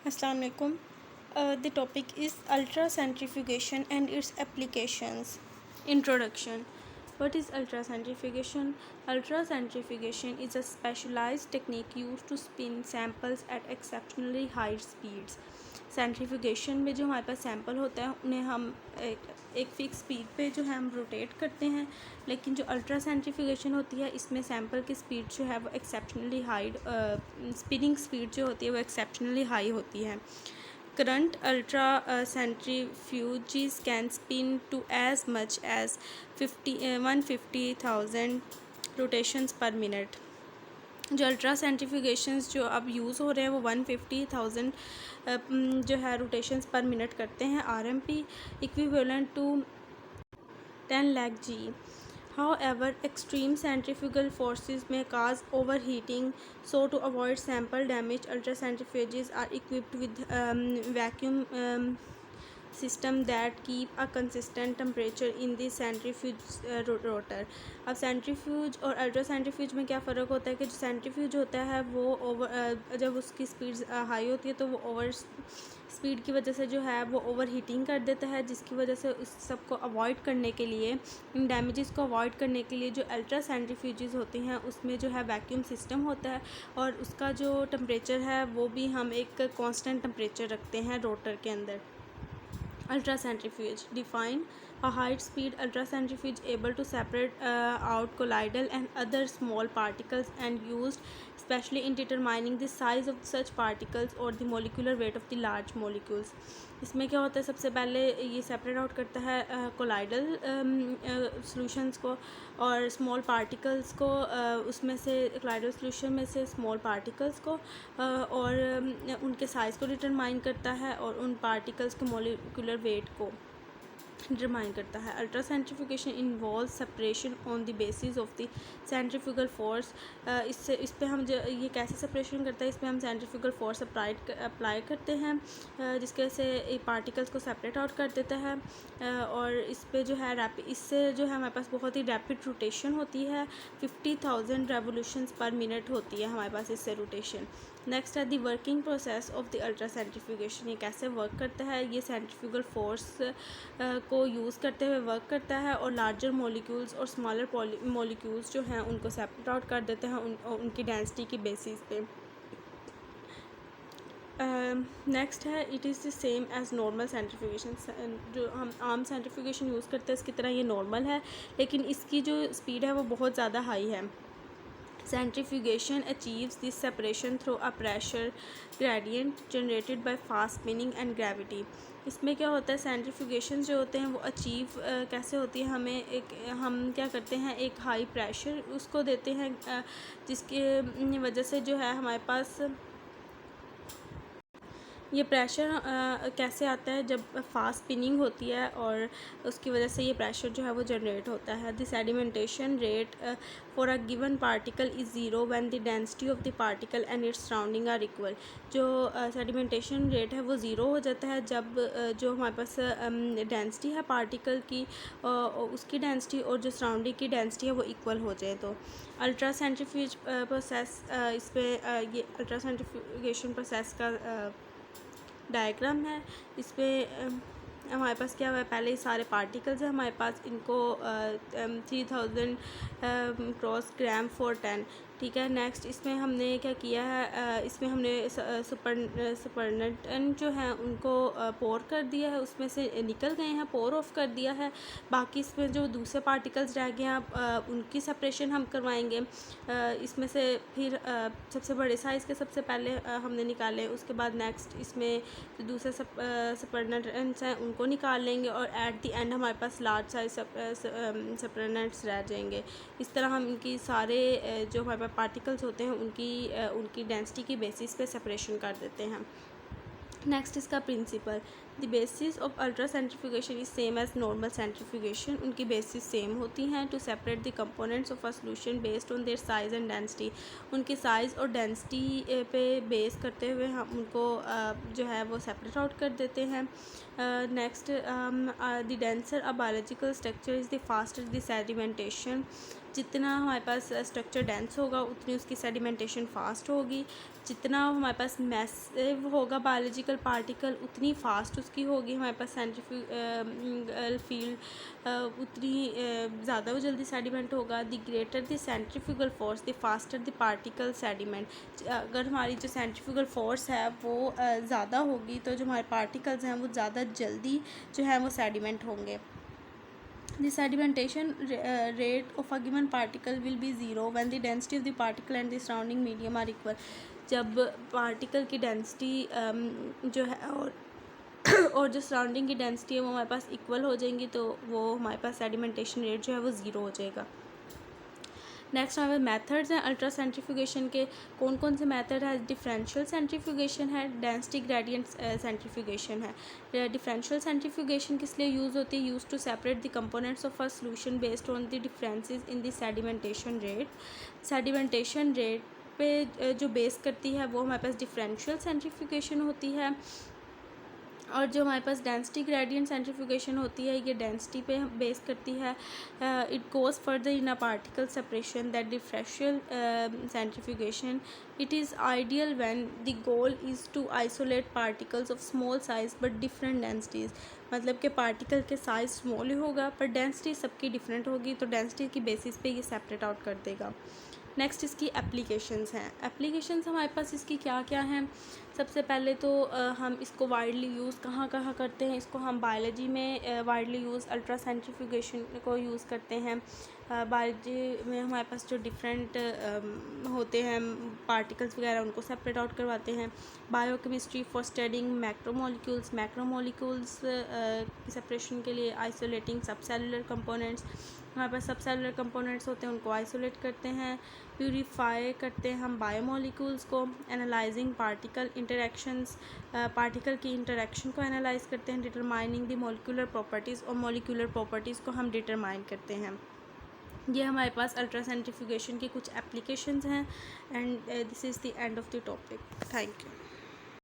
Assalamu alaikum. The topic is ultracentrifugation and its applications. Introduction. What is ultracentrifugation? Ultracentrifugation is a specialized technique used to spin samples at exceptionally high speeds. Centrifugation में जो हमारे पास sample होता है उन्हें हम एक fix speed पे जो है हम रोटेट करते हैं, लेकिन जो अल्ट्रा सेंट्रीफ्यूगेशन होती है इसमें सैंपल की स्पीड जो है वो एक्सेप्शनली हाई, स्पिनिंग स्पीड जो होती है वो एक्सेप्शनली हाई होती है. Current ultra centrifuges can spin to as much as 150,000 rotations per minute. जो अल्ट्रा सेंट्रीफ्यूगेशंस जो अब यूज़ हो रहे हैं वो 150,000 जो है रोटेशंस पर मिनट करते हैं. RMP equivalent to 10 lakh G. However, extreme centrifugal forces may cause overheating, so to avoid sample damage, ultracentrifuges are equipped with vacuum system that keep a consistent temperature in the centrifuge rotor. अब centrifuge और ultra centrifuge में क्या फ़र्क होता है कि जो centrifuge होता है वो जब उसकी स्पीड हाई होती है तो वो ओवर स्पीड की वजह से जो है वो ओवर हीटिंग कर देता है, जिसकी वजह से उस सब को अवॉइड करने के लिए, इन डैमेजेस को अवॉइड करने के लिए जो अल्ट्रा सेंट्रीफ्यूजेस होती हैं उसमें जो है वैक्यूम सिस्टम होता है और उसका जो टेम्परेचर है वो भी हम एक कांस्टेंट टेम्परेचर रखते हैं रोटर के अंदर. Ultracentrifuge define a high-speed ultracentrifuge able to separate out colloidal and other small particles and used especially in determining the size of such particles or the molecular weight of the large molecules. इसमें क्या होता है, सबसे पहले ये separate out करता है colloidal solutions को और स्मॉल पार्टिकल्स को, उसमें से कोलाइडल सॉल्यूशन में से स्मॉल पार्टिकल्स को और उनके साइज़ को डिटरमाइन करता है और उन पार्टिकल्स के मोलिकुलर वेट को डिटरमाइन करता है. Ultra centrifugation involve separation on the basis of the centrifugal force. इस पे हम जो ये कैसे सेपरेशन करता है, इस पे हम सेंट्रीफ्यूगल फोर्स अप्लाई करते हैं जिसकी वजह से पार्टिकल्स को सेपरेट आउट कर देता है और इस पे जो है इससे जो है हमारे पास बहुत ही रैपिड रोटेशन होती है. 50,000 रेवोल्यूशंस पर मिनट होती है हमारे पास इससे रोटेशन. नेक्स्ट है the working process of the ultra centrifugation. ये कैसे वर्क करता है, ये सेंट्रीफ्यूगल फोर्स को यूज़ करते हुए वर्क करता है और लार्जर मॉलिक्यूल्स और स्मॉलर मॉलिक्यूल्स जो हैं उनको सेपरेट आउट कर देते हैं उनकी डेंसिटी की बेसिस पे. नेक्स्ट है it is the same as normal centrifugation. जो हम आम सेंट्रीफ्यूगेशन यूज़ करते हैं इसकी तरह ये नॉर्मल है, लेकिन इसकी जो स्पीड है वो बहुत ज़्यादा हाई है. Centrifugation achieves this separation through a pressure gradient generated by fast spinning and gravity. इसमें क्या होता है, सेंट्रीफ्यूगेशन जो होते हैं वो अचीव कैसे होती है, हम क्या करते हैं एक हाई प्रेशर उसको देते हैं जिसके वजह से जो है हमारे पास ये प्रेशर कैसे आता है जब फास्ट स्पिनिंग होती है और उसकी वजह से ये प्रेशर जो है वो जनरेट होता है. The sedimentation rate for a given particle is zero when the density of the particle and its surrounding are equal. जो सेडिमेंटेशन रेट है वो ज़ीरो हो जाता है जब जो हमारे पास डेंसिटी है पार्टिकल की उसकी डेंसिटी और जो सराउंडिंग की डेंसिटी है वो इक्वल हो जाए. तो अल्ट्रा सेंट्रीफ्यूज प्रोसेस, इस पर ये अल्ट्रा सेंट्रीफ्यूगेशन प्रोसेस का डायग्राम है. इस पर हमारे पास क्या हुआ है, पहले सारे पार्टिकल्स हैं हमारे पास, इनको 3000 क्रॉस ग्राम 410, ठीक है. नेक्स्ट इसमें हमने क्या किया है, इसमें हमने सुपरनेटन जो है उनको पोर कर दिया है, उसमें से निकल गए हैं, पोर ऑफ कर दिया है. बाकी इसमें जो दूसरे पार्टिकल्स रह गए हैं उनकी सेपरेशन हम करवाएंगे. इसमें से फिर सबसे बड़े साइज़ के सबसे पहले हमने निकाले, उसके बाद नेक्स्ट इसमें जो दूसरे सुपरनेट्स हैं उनको निकाल लेंगे और एट द एंड हमारे पास लार्ज साइज सुपरनेट्स रह जाएंगे. इस तरह हम इनकी सारे जो हमारे पास पार्टिकल्स होते हैं उनकी डेंसिटी की बेसिस पे सेपरेशन कर देते हैं. नेक्स्ट इसका principle. The basis of ultra centrifugation is same as normal centrifugation, उनकी बेसिस सेम होती हैं। To separate the components of a solution based on their size and density, उनकी साइज़ और डेंसिटी पे बेस करते हुए हम उनको जो है वो सेपरेट आउट कर देते हैं। Next the denser a biological structure is the faster the sedimentation, जितना हमारे पास स्ट्रक्चर डेंस होगा उतनी उसकी सेडिमेंटेशन फास्ट होगी। जितना हमारे पास मैसिव होगा बायोलॉजिकल पार्टिकल उतनी फास्ट उसकी होगी हमारे पास सेंट्रीफ्यूगल फील्ड उतनी ज़्यादा वो जल्दी सेडिमेंट होगा। The greater the centrifugal force the faster the particle sediment, अगर हमारी जो सेंट्रीफ्यूगल फोर्स है वो ज़्यादा होगी तो जो हमारे पार्टिकल्स हैं वो ज़्यादा जल्दी जो है वो सेडिमेंट होंगे। The sedimentation rate of a given particle will be zero when the density of the particle and the surrounding medium are equal, जब पार्टिकल की डेंसिटी जो है और जो सराउंडिंग की डेंसिटी है वो हमारे पास इक्वल हो जाएंगी तो वो हमारे पास सेडिमेंटेशन रेट जो है वो ज़ीरो हो जाएगा। नेक्स्ट हमारे मेथड्स हैं अल्ट्रा सेंट्रीफ्यूगेशन के। कौन कौन से मेथड है? डिफरेंशियल सेंट्रीफ्यूगेशन है, डेंसिटी ग्रेडियंट सेंट्रीफ्यूगेशन है। डिफरेंशियल सेंट्रीफ्यूगेशन किस लिए यूज़ होती है? Use to separate the components of a solution based on the differences in the sedimentation rate. Sedimentation rate पे जो बेस करती है वो हमारे पास डिफरेंशियल सेंट्रीफ्यूगेशन होती है। और जो हमारे पास डेंसिटी ग्रेडियंट सेंट्रीफ्यूगेशन होती है ये डेंसिटी पे बेस करती है। It goes further in a particle separation that differential centrifugation it is ideal when the goal is to isolate particles of small size but different densities, मतलब कि particle के size small ही होगा पर density सबकी different होगी तो density की basis पे ये सेपरेट आउट कर देगा। नेक्स्ट इसकी एप्लीकेशंस हैं। एप्लीकेशंस हमारे पास इसकी क्या क्या हैं? सबसे पहले तो हम इसको वाइडली यूज़ कहाँ कहाँ करते हैं? इसको हम बायोलॉजी में वाइडली यूज़ अल्ट्रा सेंट्रीफ्यूगेशन को यूज़ करते हैं। बायोलॉजी में हमारे पास जो डिफरेंट होते हैं पार्टिकल्स वगैरह उनको सेपरेट आउट करवाते हैं। बायोकेमिस्ट्री फॉर स्टडिंग मैक्रोमोलिक्यूल्स की सेपरेशन के लिए आइसोलेटिंग सबसेलुलर कंपोनेंट्स, हमारे पास सबसेलुलर कंपोनेंट्स होते हैं उनको आइसोलेट करते हैं। प्यूरीफाई करते हैं हम बायोमोलिक्यूल्स को। एनालाइजिंग पार्टिकल इंटरेक्शंस, पार्टिकल की इंटरेक्शन को एनालाइज करते हैं। डिटरमाइनिंग द मॉलिक्यूलर प्रॉपर्टीज़, और मॉलिक्यूलर प्रॉपर्टीज़ को हम डिटरमाइन करते हैं। ये हमारे पास अल्ट्रा सेंट्रीफ्यूगेशन की कुछ एप्लीकेशंस हैं। And this is the end of the topic. Thank you.